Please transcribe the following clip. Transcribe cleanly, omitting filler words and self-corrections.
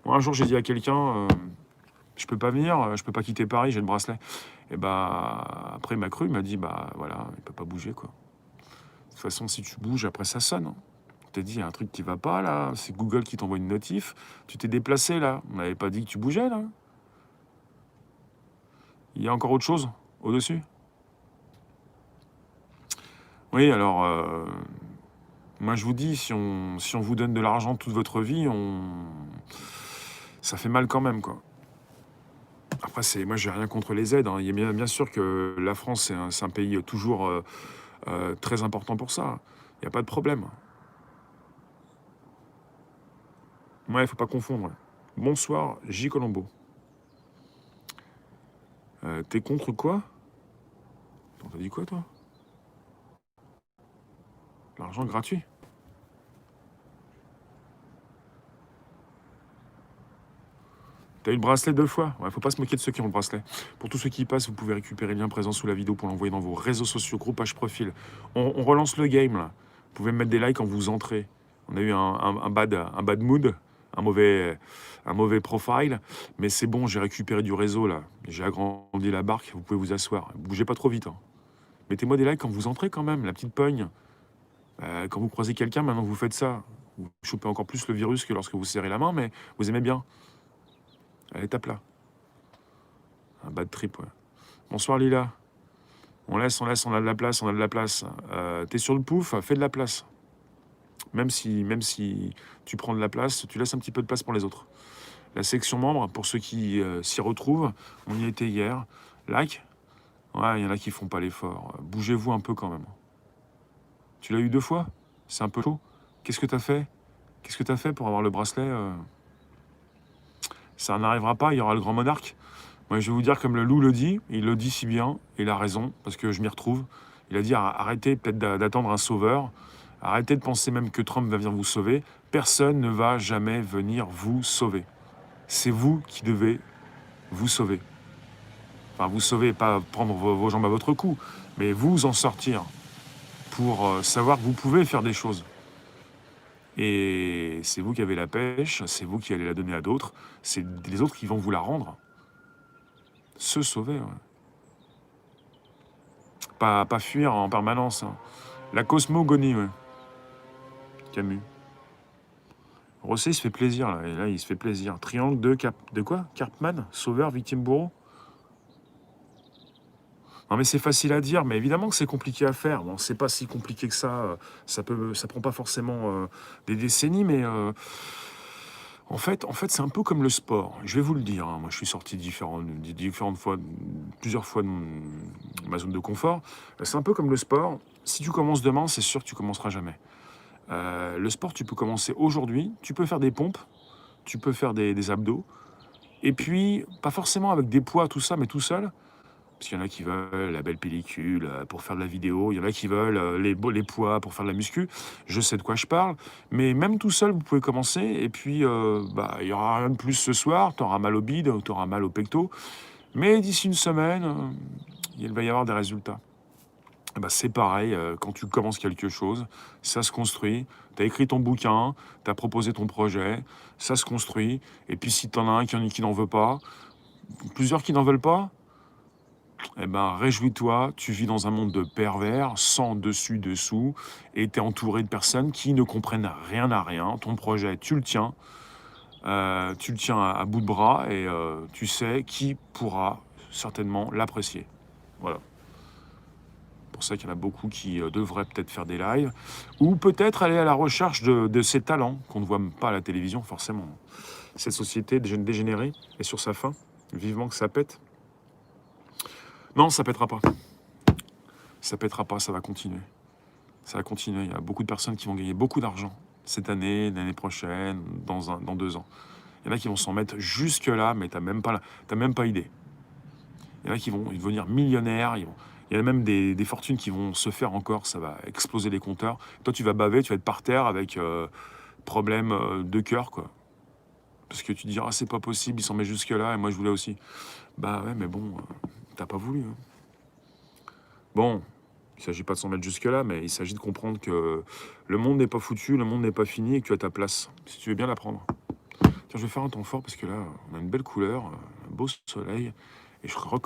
Moi, un jour, j'ai dit à quelqu'un, je peux pas venir, je peux pas quitter Paris, j'ai le bracelet. Et bah, après, il m'a cru, il m'a dit, bah voilà, il peut pas bouger, quoi. De toute façon, si tu bouges, après, ça sonne, hein. Je t'ai dit, il y a un truc qui va pas, là. C'est Google qui t'envoie une notif. Tu t'es déplacé, là. On n'avait pas dit que tu bougeais, là. Il y a encore autre chose au-dessus? Oui, alors, moi, je vous dis, si on vous donne de l'argent toute votre vie, ça fait mal quand même, quoi. Après, moi, j'ai rien contre les aides, hein. Il y a bien sûr que la France, c'est un pays toujours très important pour ça. Il n'y a pas de problème. Ouais, il faut pas confondre. Ouais. Bonsoir, J. Colombo. T'es contre quoi? Attends, t'as dit quoi, toi? L'argent gratuit? T'as eu le bracelet 2 fois. Ouais, faut pas se moquer de ceux qui ont le bracelet. Pour tous ceux qui y passent, vous pouvez récupérer le lien présent sous la vidéo pour l'envoyer dans vos réseaux sociaux, groupage profil. On relance le game, là. Vous pouvez me mettre des likes quand vous entrez. On a eu un bad mood, un mauvais profile, mais c'est bon, j'ai récupéré du réseau, là. J'ai agrandi la barque, vous pouvez vous asseoir. Bougez pas trop vite, hein. Mettez-moi des likes quand vous entrez, quand même, la petite pogne. Quand vous croisez quelqu'un, maintenant vous faites ça. Vous chopez encore plus le virus que lorsque vous serrez la main, mais vous aimez bien. Allez, tape là. Un bad trip, ouais. Bonsoir Lila. On laisse, on a de la place, on a de la place. T'es sur le pouf, fais de la place. Même si tu prends de la place, tu laisses un petit peu de place pour les autres. La section membre, pour ceux qui s'y retrouvent, on y était hier. Like. Ouais, il y en a qui font pas l'effort. Bougez-vous un peu quand même. Tu l'as eu 2 fois? C'est un peu chaud. Qu'est-ce que t'as fait? Qu'est-ce que t'as fait pour avoir le bracelet? Ça n'arrivera pas, il y aura le grand monarque. Moi, je vais vous dire comme le loup le dit, il le dit si bien, et il a raison, parce que je m'y retrouve. Il a dit arrêtez peut-être d'attendre un sauveur, arrêtez de penser même que Trump va venir vous sauver. Personne ne va jamais venir vous sauver. C'est vous qui devez vous sauver. Enfin, vous sauver, pas prendre vos jambes à votre cou, mais vous en sortir pour savoir que vous pouvez faire des choses. Et c'est vous qui avez la pêche, c'est vous qui allez la donner à d'autres, c'est les autres qui vont vous la rendre. Se sauver, ouais. Pas fuir en permanence, hein. La cosmogonie, ouais. Camus. Rosset, il se fait plaisir, là. Et là, il se fait plaisir. Triangle de quoi? Cartman? Sauveur, victime, bourreau? Non, mais c'est facile à dire, mais évidemment que c'est compliqué à faire. Bon, c'est pas si compliqué que ça. Ça prend pas forcément des décennies, mais en fait, c'est un peu comme le sport. Je vais vous le dire, hein. Moi, je suis sorti différentes fois, plusieurs fois de ma zone de confort. C'est un peu comme le sport. Si tu commences demain, c'est sûr que tu commenceras jamais. Le sport, tu peux commencer aujourd'hui. Tu peux faire des pompes, tu peux faire des abdos. Et puis, pas forcément avec des poids, tout ça, mais tout seul. Parce qu'il y en a qui veulent la belle pellicule pour faire de la vidéo, il y en a qui veulent les poids pour faire de la muscu. Je sais de quoi je parle, mais même tout seul, vous pouvez commencer. Et puis, bah, il n'y aura rien de plus ce soir. Tu auras mal au bide, tu auras mal au pecto. Mais d'ici une semaine, il va y avoir des résultats. Eh ben, c'est pareil, quand tu commences quelque chose, ça se construit. Tu as écrit ton bouquin, tu as proposé ton projet, ça se construit. Et puis, si tu en as un qui n'en veut pas, plusieurs qui n'en veulent pas, eh ben, réjouis-toi, tu vis dans un monde de pervers, sans dessus-dessous, et tu es entouré de personnes qui ne comprennent rien à rien. Ton projet, tu le tiens à bout de bras, et tu sais qui pourra certainement l'apprécier. Voilà. Pour ça qu'il y en a beaucoup qui devraient peut-être faire des lives, ou peut-être aller à la recherche de ces talents qu'on ne voit pas à la télévision, forcément. Cette société dégénérée est sur sa fin. Vivement que ça pète. Non, ça pètera pas. Ça pètera pas, ça va continuer. Ça va continuer. Il y a beaucoup de personnes qui vont gagner beaucoup d'argent cette année, l'année prochaine, dans 2 ans. Il y en a qui vont s'en mettre jusque-là, mais t'as même pas idée. Il y en a qui vont devenir millionnaires. Il y a même des fortunes qui vont se faire encore. Ça va exploser les compteurs. Toi, tu vas baver, tu vas être par terre avec problème de cœur, quoi. Parce que tu te diras, ah, c'est pas possible, il s'en met jusque-là, et moi, je voulais aussi. Bah ouais, mais bon, t'as pas voulu, hein. Bon, il ne s'agit pas de s'en mettre jusque-là, mais il s'agit de comprendre que le monde n'est pas foutu, le monde n'est pas fini et que tu as ta place, si tu veux bien la prendre. Tiens, je vais faire un temps fort parce que là, on a une belle couleur, un beau soleil et je